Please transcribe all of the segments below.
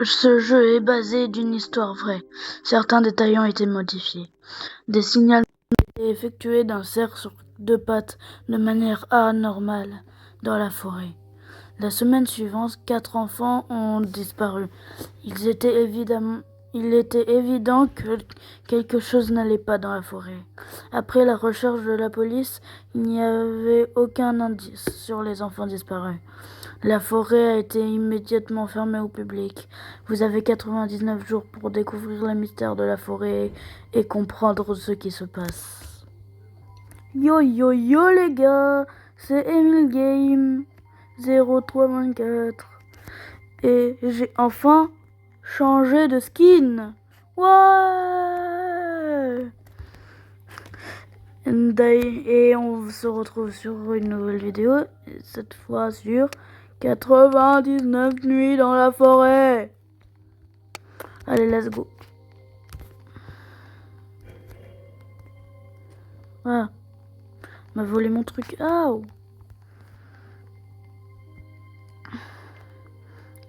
Ce jeu est basé d'une histoire vraie. Certains détails ont été modifiés. Des signalements ont été effectués d'un cerf sur deux pattes de manière anormale dans la forêt. La semaine suivante, 4 enfants ont disparu. Il était évident que quelque chose n'allait pas dans la forêt. Après la recherche de la police, il n'y avait aucun indice sur les enfants disparus. La forêt a été immédiatement fermée au public. Vous avez 99 jours pour découvrir le mystère de la forêt et comprendre ce qui se passe. Yo yo yo les gars, c'est Emile Game 0324 et j'ai enfin changé de skin. Ouais. Et on se retrouve sur une nouvelle vidéo, cette fois sur 99 nuits dans la forêt. Allez, let's go. Ah, m'a volé mon truc. Ah,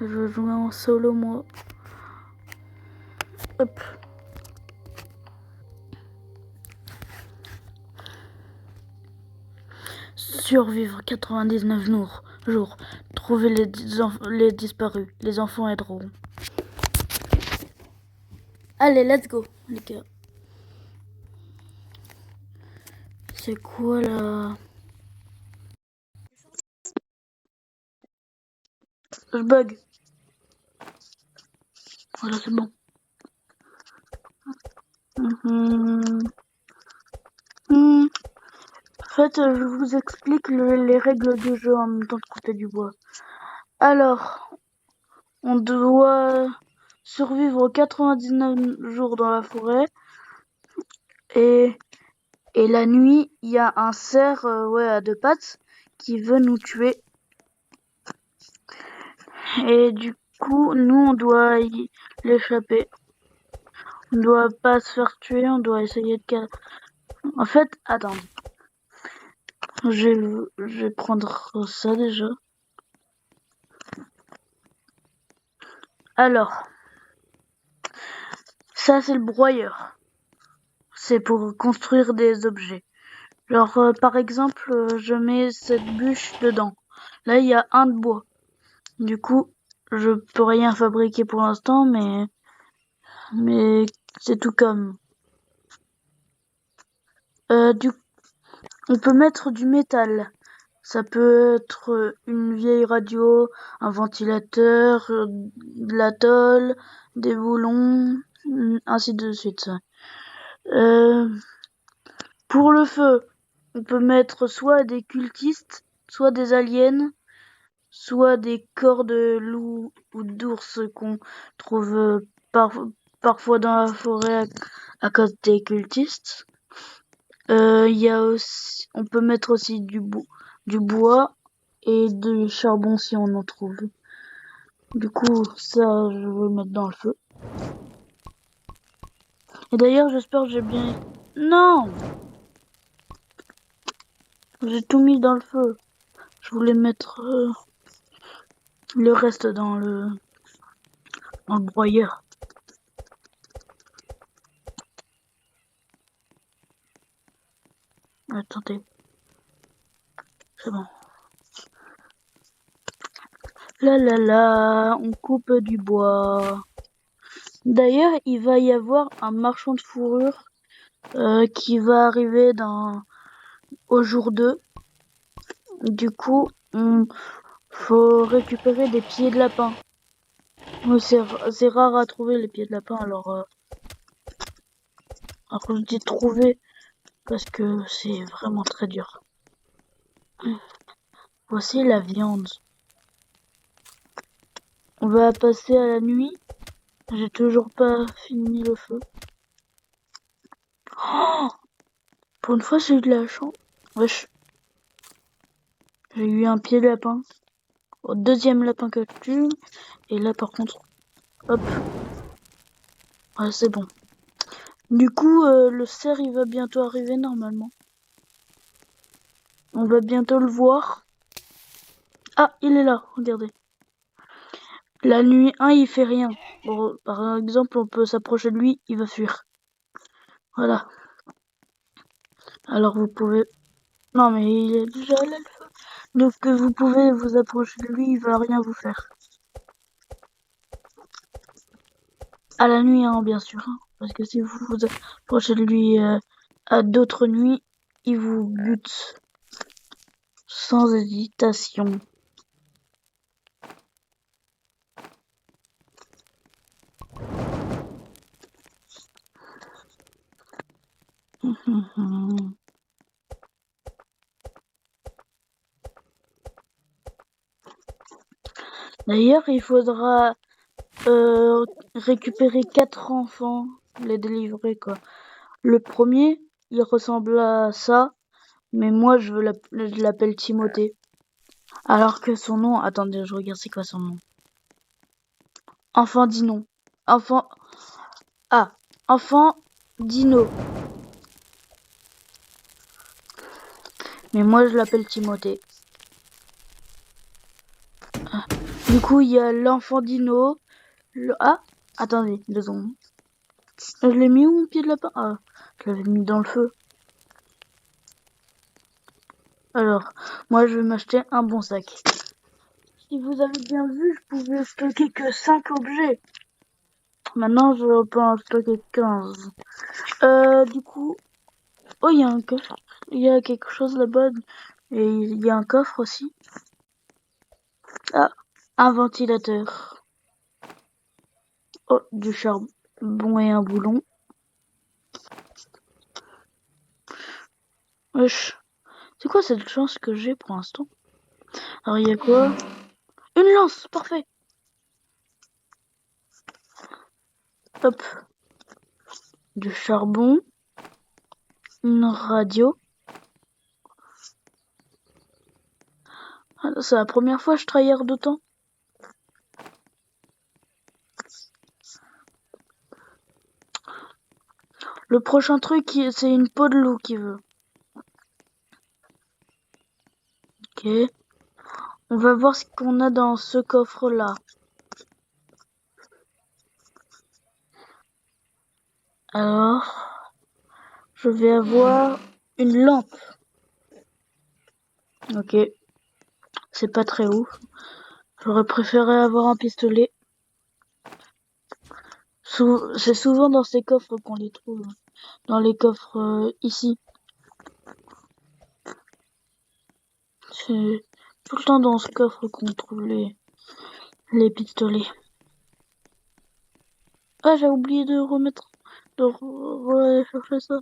je veux jouer en solo, moi. Hop. Survivre 99 jours. Trouver les disparus. Les enfants aideront. Allez, let's go, les gars. C'est quoi là? Je bug. Voilà, c'est bon. En fait, je vous explique les règles du jeu en même temps de couper du bois. Alors, on doit survivre 99 jours dans la forêt. Et la nuit, il y a un cerf à deux pattes qui veut nous tuer. Et du coup, nous, on doit l'échapper. On doit pas se faire tuer, on doit essayer de... En fait, attends. Je vais prendre ça déjà. Alors, ça c'est le broyeur. C'est pour construire des objets. Genre, par exemple, je mets cette bûche dedans. Là, il y a un de bois. Du coup, je peux rien fabriquer pour l'instant, mais c'est tout comme. On peut mettre du métal. Ça peut être une vieille radio, un ventilateur, de la tôle, des boulons, ainsi de suite. Pour le feu, on peut mettre soit des cultistes, soit des aliens, soit des corps de loups ou d'ours qu'on trouve parfois dans la forêt à cause des cultistes. On peut mettre aussi du bois et du charbon si on en trouve. Du coup, ça, je vais le mettre dans le feu. Et d'ailleurs, j'espère que j'ai bien... Non! J'ai tout mis dans le feu. Je voulais mettre le reste dans le broyeur. Attendez. C'est bon. On coupe du bois. D'ailleurs, il va y avoir un marchand de fourrure qui va arriver au jour 2. Du coup, faut récupérer des pieds de lapin. C'est rare à trouver les pieds de lapin, alors je dis trouver parce que c'est vraiment très dur. Voici la viande. On va passer à la nuit. J'ai toujours pas fini le feu. Oh, pour une fois, j'ai eu de la chance. Wesh. J'ai eu un pied de lapin. Au deuxième lapin que je tue. Et là, par contre, hop. Ouais, c'est bon. Du coup, le cerf, il va bientôt arriver normalement. On va bientôt le voir. Ah, il est là, regardez. La nuit 1, il fait rien. Bon, par exemple, on peut s'approcher de lui, il va fuir. Voilà. Alors vous pouvez... Non, mais il est déjà là, le feu. Donc vous pouvez vous approcher de lui, il va rien vous faire. À la nuit, hein, bien sûr. Hein, parce que si vous vous approchez de lui à d'autres nuits, il vous bute. Sans hésitation. D'ailleurs, il faudra récupérer 4 enfants, les délivrer quoi. Le premier, il ressemble à ça, mais moi je l'appelle Timothée. Alors que son nom, attendez, je regarde c'est quoi son nom. Enfant Dino. Enfant Enfant Dino. Mais moi je l'appelle Timothée. Du coup, il y a l'enfant Dino. Attendez, 2 secondes. Je l'ai mis où mon pied de lapin? Ah, je l'avais mis dans le feu. Alors, moi je vais m'acheter un bon sac. Si vous avez bien vu, je pouvais stocker que 5 objets. Maintenant, je peux en stocker 15. Du coup... Oh, il y a un coffre. Il y a quelque chose là-bas. Et il y a un coffre aussi. Ah, un ventilateur. Oh, du charbon et un boulon. Wesh. C'est quoi cette chance que j'ai pour l'instant? Alors, il y a quoi? Une lance, parfait. Hop. Du charbon. Une radio. Ah, c'est la première fois que je travaille d'autant. Le prochain truc, c'est une peau de loup qui veut. Ok. On va voir ce qu'on a dans ce coffre-là. Alors, je vais avoir une lampe. Ok. C'est pas très ouf. J'aurais préféré avoir un pistolet. C'est souvent dans ces coffres qu'on les trouve. Dans les coffres ici. C'est tout le temps dans ce coffre qu'on trouve les pistolets. Ah, j'ai oublié de remettre... de chercher ça.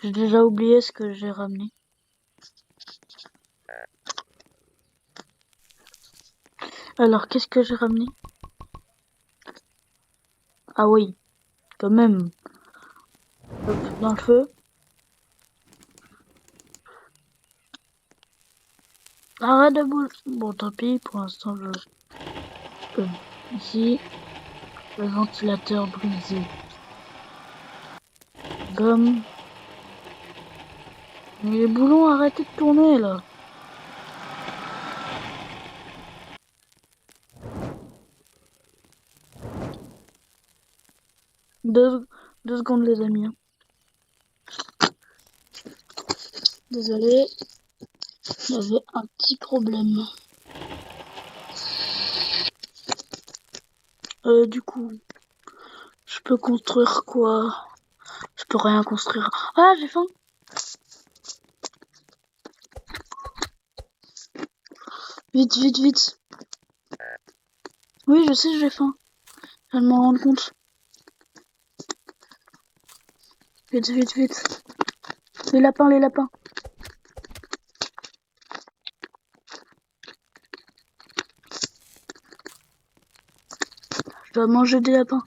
J'ai déjà oublié ce que j'ai ramené. Alors, qu'est-ce que j'ai ramené? Ah oui, quand même. Hop, dans le feu. Arrête de boule. Bon, tant pis, pour l'instant, ici, le ventilateur brisé. Gomme. Mais les boulons, arrêtez de tourner, là. Deux secondes, les amis. Désolé, j'avais un petit problème. Du coup, je peux construire quoi? Je peux rien construire. Ah, j'ai faim. Vite, vite, vite. Oui, je sais, j'ai faim. Je viens de m'en rendre compte. Vite, vite, vite. Les lapins, les lapins. Je dois manger des lapins.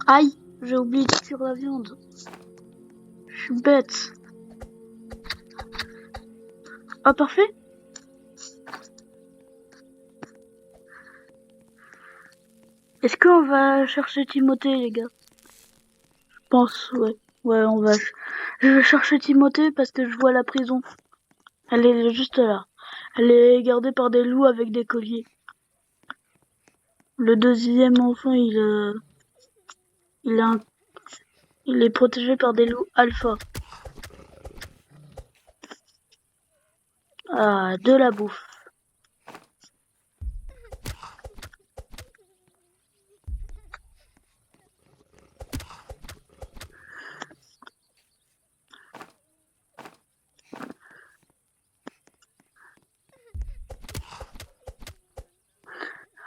Aïe, j'ai oublié de cuire la viande. Je suis bête. Ah, parfait. Est-ce qu'on va chercher Timothée, les gars? Je pense, ouais. Ouais, on va Je vais chercher Timothée parce que je vois la prison. Elle est juste là. Elle est gardée par des loups avec des colliers. Le deuxième enfant, il, a un- il est protégé par des loups alpha. Ah, de la bouffe.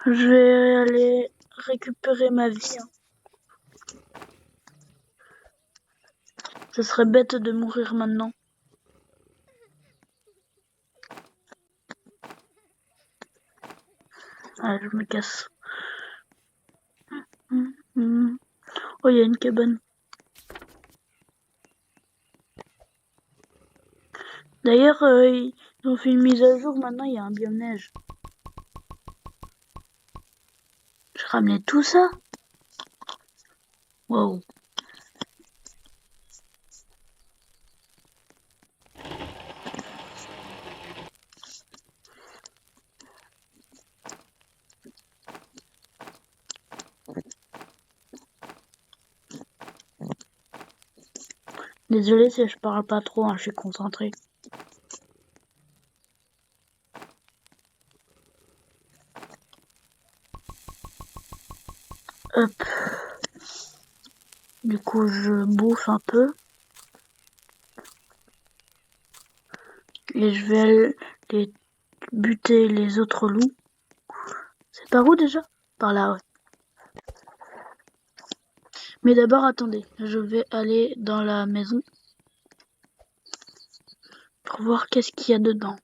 Je vais aller récupérer ma vie. Ce serait bête de mourir maintenant. Ah, je me casse. Oh, il y a une cabane. D'ailleurs, ils ont fait une mise à jour. Maintenant, il y a un biome neige. Je ramenais tout ça. Wow. Désolé si je parle pas trop, hein, je suis concentrée. Hop. Du coup, je bouffe un peu. Et je vais aller buter les autres loups. C'est par où déjà? Par là, ouais. Mais d'abord, attendez. Je vais aller dans la maison pour voir qu'est-ce qu'il y a dedans.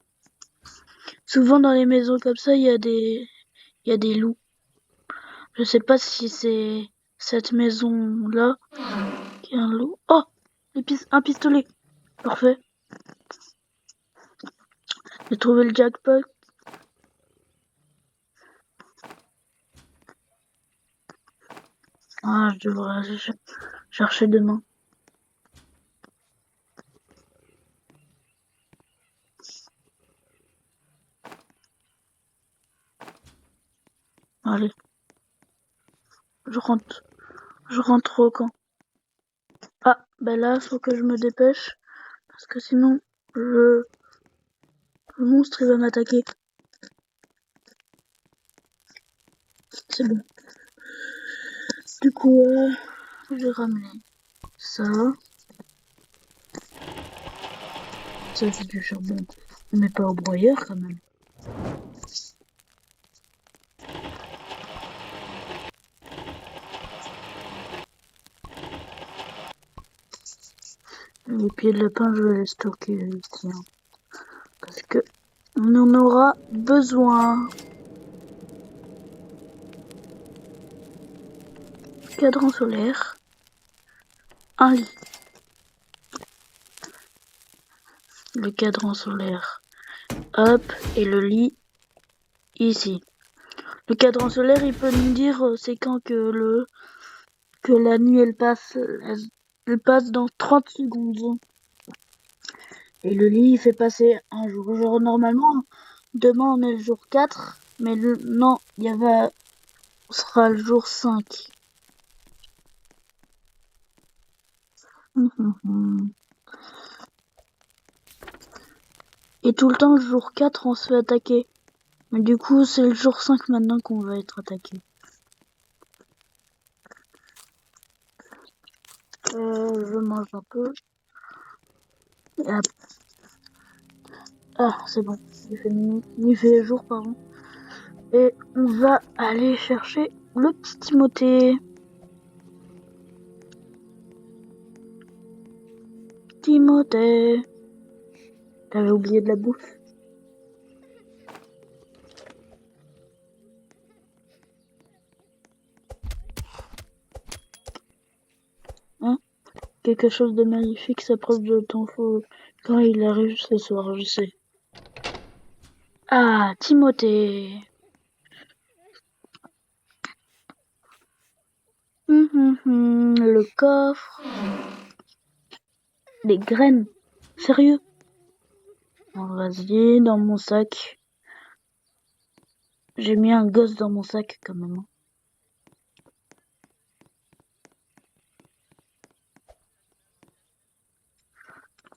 Souvent, dans les maisons comme ça, il y a des loups. Je sais pas si c'est cette maison-là qui a un loup. Oh! Un pistolet. Parfait. J'ai trouvé le jackpot. Ah, je devrais chercher demain. Allez. Je rentre au camp. Ah, ben là, faut que je me dépêche. Parce que sinon, le monstre, il va m'attaquer. C'est bon. Du coup, je vais ramener ça. Ça, c'est du charbon. On met pas au broyeur, quand même. Les pieds de lapin, je vais les stocker ici. Hein, parce que on en aura besoin. Cadran solaire. Un lit. Le cadran solaire. Hop, et le lit ici. Le cadran solaire, il peut nous dire c'est quand que la nuit elle passe dans 30 secondes. Et le lit, il fait passer un jour. Genre, normalement, demain, on est le jour 4. Mais non, on sera le jour 5. Et tout le temps, le jour 4, on se fait attaquer. Mais du coup, c'est le jour 5 maintenant qu'on va être attaqué. Je mange un peu. Ah, c'est bon. Il fait jour, pardon. Et on va aller chercher le petit Timothée. Timothée. T'avais oublié de la bouffe. Hein? Quelque chose de magnifique s'approche de ton faux quand il arrive ce soir, je sais. Ah, Timothée. Le coffre. Des graines. Sérieux? Alors, vas-y, dans mon sac. J'ai mis un gosse dans mon sac quand même.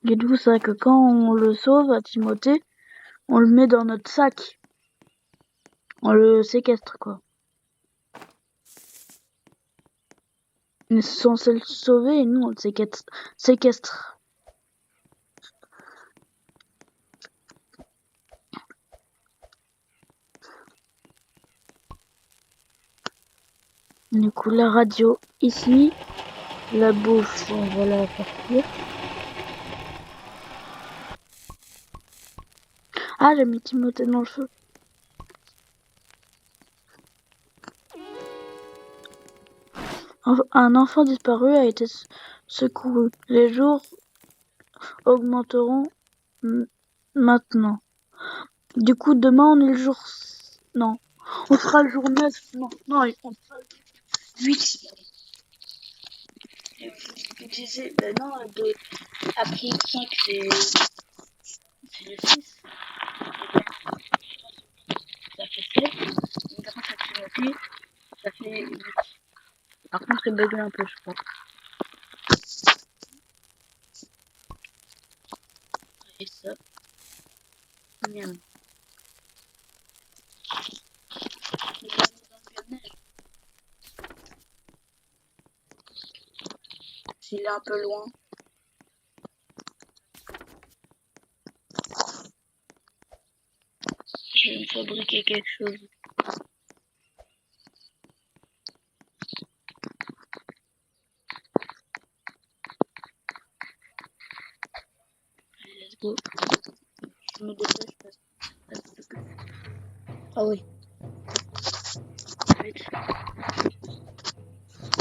Dites-vous ça que quand on le sauve à Timothée, on le met dans notre sac. On le séquestre, quoi. On est censé le sauver et nous on le séquestre. Du coup, la radio ici, la bouffe, on va la partir. Ah, j'ai mis Timothée dans le feu. Un enfant disparu a été secouru. Les jours augmenteront maintenant. Du coup, demain, on est le jour... Non. On sera le jour 9. Non, on sera le 8. Vous disiez, ben non, après 5, c'est le 6. Ça fait 7. Et grâce à Timothée, ça fait 8. Par contre, il bug un peu, je crois. Et ça. Miam. S'il est un peu loin. Je vais me fabriquer quelque chose. Allez, let's go. Je me dépêche parce que... Ah oui. Vite.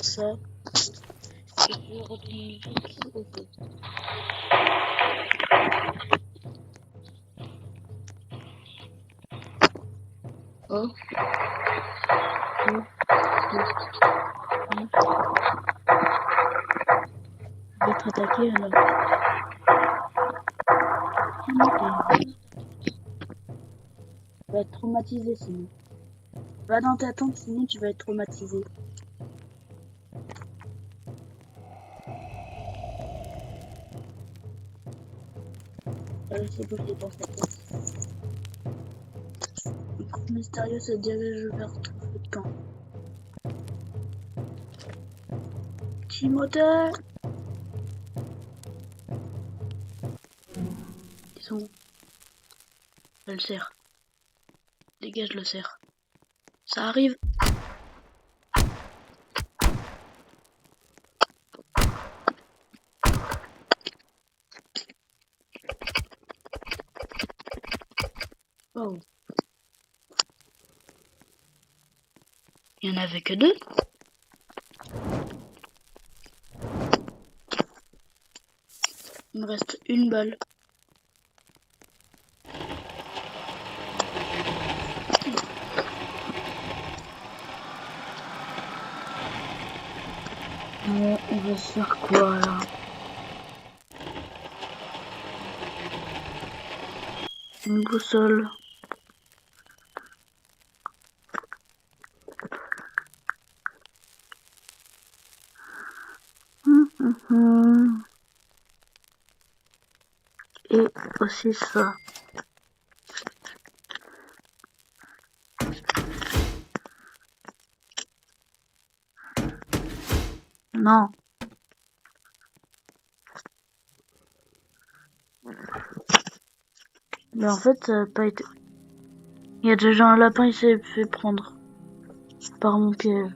Ça. Et je retourne vite au feu. Oh. Je vais être attaqué alors. Tu vas être traumatisé sinon. Va dans ta tente sinon tu vas être traumatisé. C'est bon, je dans cette tente. Le groupe mystérieux se dirige vers ton feu de camp. Timothée! Ils sont où? Je le serre. Dégage le cerf. Ça arrive. Oh. Il n'y en avait que 2. Il me reste une balle. On va se faire quoi là? Une boussole. Et aussi ça. Non. Mais en fait, ça n'a pas été... Il y a déjà un lapin, il s'est fait prendre par mon piège.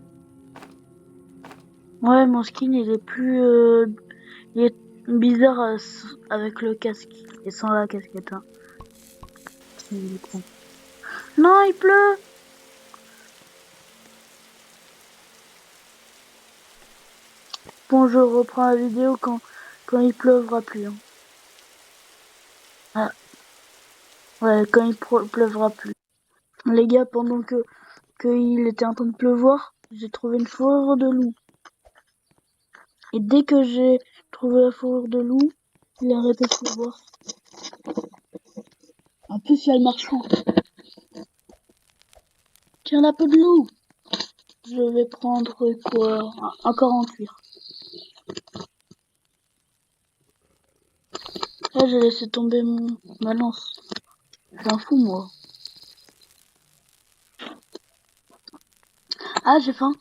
Ouais, mon skin, il est plus... il est bizarre avec le casque et sans la casquette. Hein. Non, il pleut! Bon, je reprends la vidéo quand il pleuvra plus. Hein. Ah. Ouais, quand il pleuvra plus. Les gars, pendant que il était en train de pleuvoir, j'ai trouvé une fourrure de loup. Et dès que j'ai trouvé la fourrure de loup, Il a arrêté de pleuvoir. En plus, il y a le marchand. Tiens, la peau de loup. Je vais prendre quoi? Encore en cuir. Là, j'ai laissé tomber ma lance. J'en fous, moi. Ah, j'ai faim.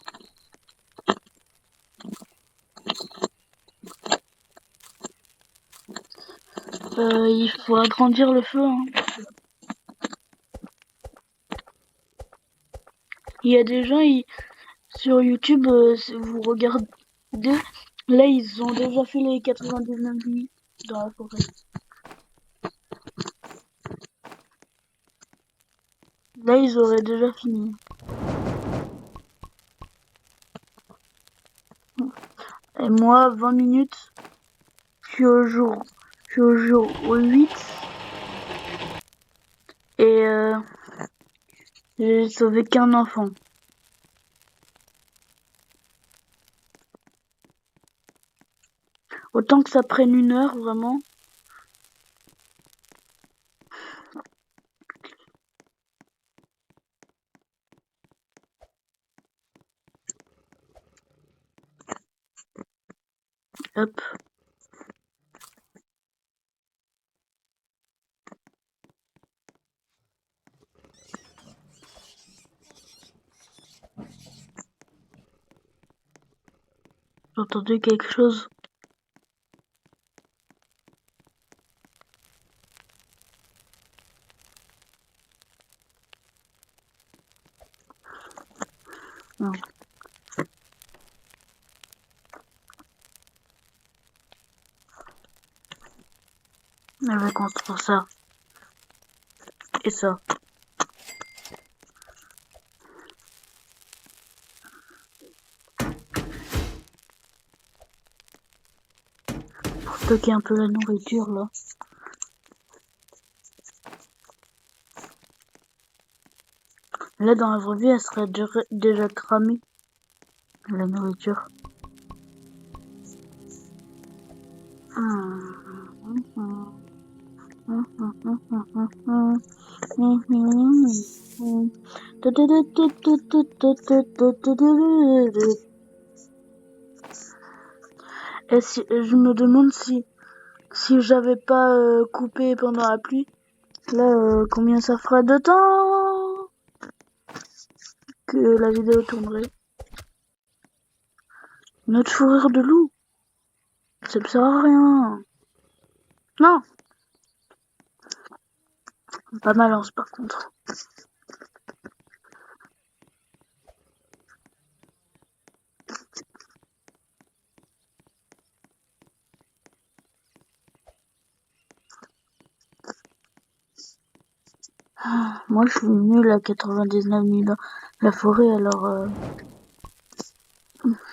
Il faut agrandir le feu. Hein. Il y a des gens sur YouTube, vous regardez, là ils ont déjà fait les 99 nuits dans la forêt. Là ils auraient déjà fini. Et moi, 20 minutes, je suis au jour 8 et j'ai sauvé qu'un enfant. Autant que ça prenne 1 heure, vraiment. Hop. J'ai entendu quelque chose. Non. Je vais construire ça. Et ça. Pour stocker un peu la nourriture, là. Là, dans la vraie vie, elle serait déjà cramée, la nourriture. Et si, je me demande si j'avais pas coupé pendant la pluie, là, combien ça ferait de temps que la vidéo tournerait. Notre fourrure de loup, ça me sert à rien. Non, pas ma lance par contre. Moi, je suis nulle à 99 nuits dans la forêt, alors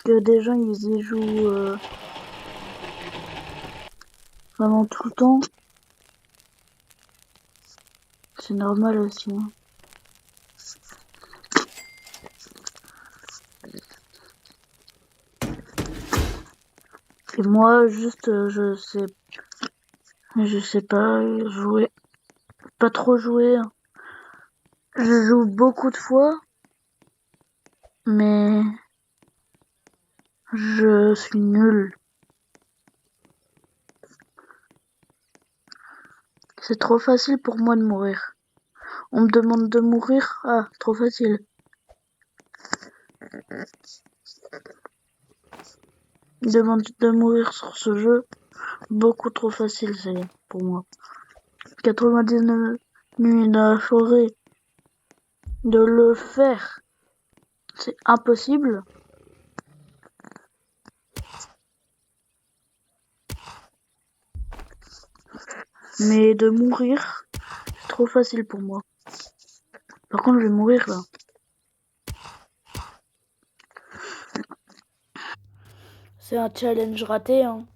que des gens ils y jouent vraiment tout le temps, c'est normal aussi. Hein. Et moi, juste, je sais pas jouer, pas trop jouer. Hein. Je joue beaucoup de fois, mais je suis nulle. C'est trop facile pour moi de mourir. On me demande de mourir, ah, trop facile. On me demande de mourir sur ce jeu, beaucoup trop facile c'est pour moi. 99 nuits dans la forêt, de le faire, c'est impossible. Mais de mourir, c'est trop facile pour moi. Par contre, je vais mourir là. C'est un challenge raté, hein.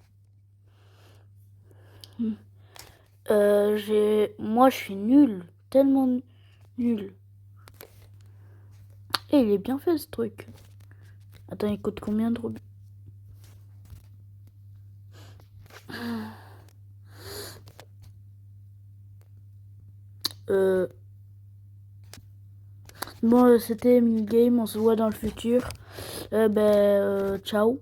Moi, je suis nulle, tellement nulle. Et il est bien fait ce truc. Attends, il coûte combien de roubles? Euh, c'était Minigame, on se voit dans le futur. Ciao.